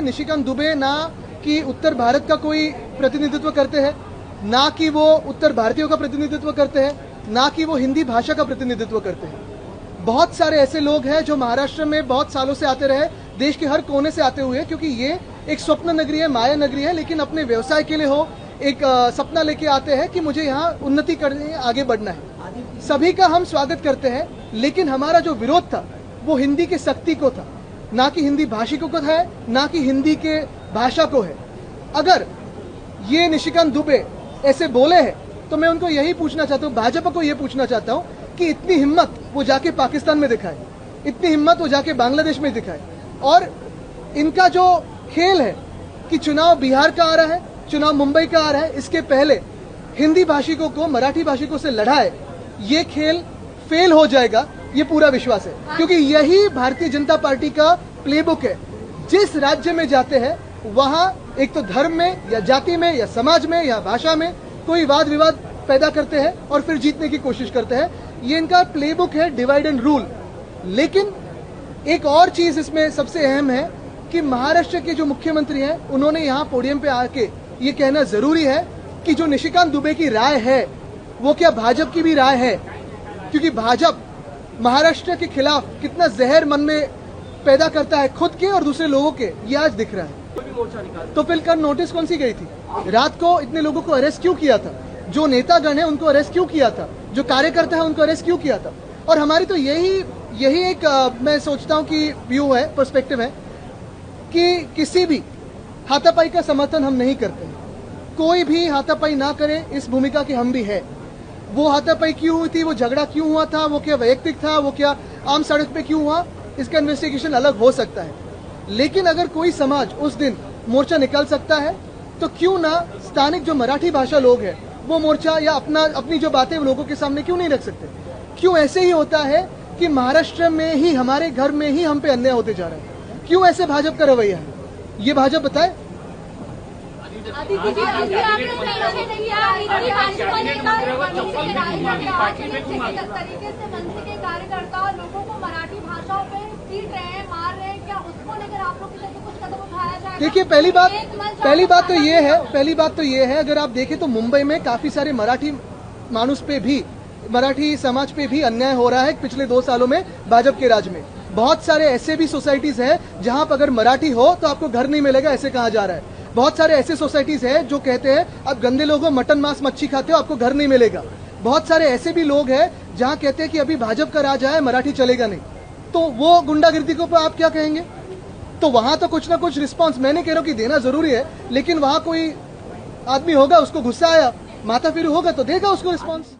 निशिकांत दुबे ना कि उत्तर भारत का कोई प्रतिनिधित्व करते हैं, ना कि वो उत्तर भारतीयों का प्रतिनिधित्व करते हैं, ना कि वो हिंदी भाषा का प्रतिनिधित्व करते हैं। बहुत सारे ऐसे लोग हैं जो महाराष्ट्र में बहुत सालों से आते रहे, देश के हर कोने से आते हुए, क्योंकि ये एक स्वप्न नगरी है, माया नगरी है, लेकिन अपने व्यवसाय के लिए हो एक सपना लेके आते हैं कि मुझे यहाँ उन्नति करनी, आगे बढ़ना है। सभी का हम स्वागत करते हैं, लेकिन हमारा जो विरोध था वो हिंदी के सख्ती को था, ना कि हिंदी भाषिकों को है, ना कि हिंदी के भाषा को है। अगर ये निशिकांत दुबे ऐसे बोले हैं तो मैं उनको यही पूछना चाहता हूँ, भाजपा को ये पूछना चाहता हूँ कि इतनी हिम्मत वो जाके पाकिस्तान में दिखाए, इतनी हिम्मत वो जाके बांग्लादेश में दिखाए। और इनका जो खेल है कि चुनाव बिहार का आ रहा है, चुनाव मुंबई का आ रहा है, इसके पहले हिंदी भाषिकों को मराठी भाषिकों से लड़ाए, ये खेल फेल हो जाएगा, ये पूरा विश्वास है। क्योंकि यही भारतीय जनता पार्टी का प्लेबुक है। जिस राज्य में जाते हैं वहां एक तो धर्म में या जाति में या समाज में या भाषा में कोई वाद विवाद पैदा करते हैं और फिर जीतने की कोशिश करते हैं। ये इनका प्लेबुक है, डिवाइड एंड रूल। लेकिन एक और चीज इसमें सबसे अहम है कि महाराष्ट्र के जो मुख्यमंत्री हैं उन्होंने यहाँ पोडियम पे आके ये कहना जरूरी है कि जो निशिकांत दुबे की राय है वो क्या भाजपा की भी राय है, क्योंकि भाजपा महाराष्ट्र के खिलाफ कितना जहर मन में पैदा करता है, खुद के और दूसरे लोगों के, ये आज दिख रहा है। तो फिर कल नोटिस कौन सी गई थी? रात को इतने लोगों को अरेस्ट क्यों किया था? जो नेतागण है उनको अरेस्ट क्यों किया था? जो कार्यकर्ता है उनको अरेस्ट क्यों किया था? और हमारी तो यही एक मैं सोचता हूँ कि व्यू है, पर्सपेक्टिव है कि किसी भी हाथापाई का समर्थन हम नहीं करते। कोई भी हाथापाई ना करे, इस भूमिका के हम भी है। वो हाथापाई क्यों हुई थी, वो झगड़ा क्यों हुआ था, वो क्या वैयक्तिक था, वो क्या आम सड़क पे क्यों हुआ, इसका इन्वेस्टिगेशन अलग हो सकता है। लेकिन अगर कोई समाज उस दिन मोर्चा निकाल सकता है तो क्यों ना स्थानिक जो मराठी भाषा लोग हैं वो मोर्चा या अपनी जो बातें लोगों के सामने क्यों नहीं रख सकते? क्यों ऐसे ही होता है कि महाराष्ट्र में ही, हमारे घर में ही हम पे अन्याय होते जा रहे हैं? क्यों ऐसे भाजपा का रवैया है? ये भाजपा बताए। देखिए, पहली बात तो ये है अगर आप देखें तो मुंबई में काफी सारे मराठी मानुस पे भी, मराठी समाज पे भी अन्याय हो रहा है पिछले 2 सालों में भाजपा के राज में। बहुत सारे ऐसे भी सोसाइटीज है जहां पर अगर मराठी हो तो आपको घर नहीं मिलेगा, ऐसे कहा जा रहा है। बहुत सारे ऐसे सोसाइटीज है जो कहते हैं आप गंदे लोग हो, मटन मांस मच्छी खाते हो, आपको घर नहीं मिलेगा। बहुत सारे ऐसे भी लोग हैं जहां कहते हैं कि अभी भाजपा का राज है, मराठी चलेगा नहीं। तो वो गुंडागिर्दी को आप क्या कहेंगे? तो वहां तो कुछ ना कुछ रिस्पांस, मैं नहीं कह रहा हूं कि देना जरूरी है, लेकिन वहां कोई आदमी होगा, उसको गुस्सा आया, माथा फिर होगा तो देगा उसको रिस्पांस।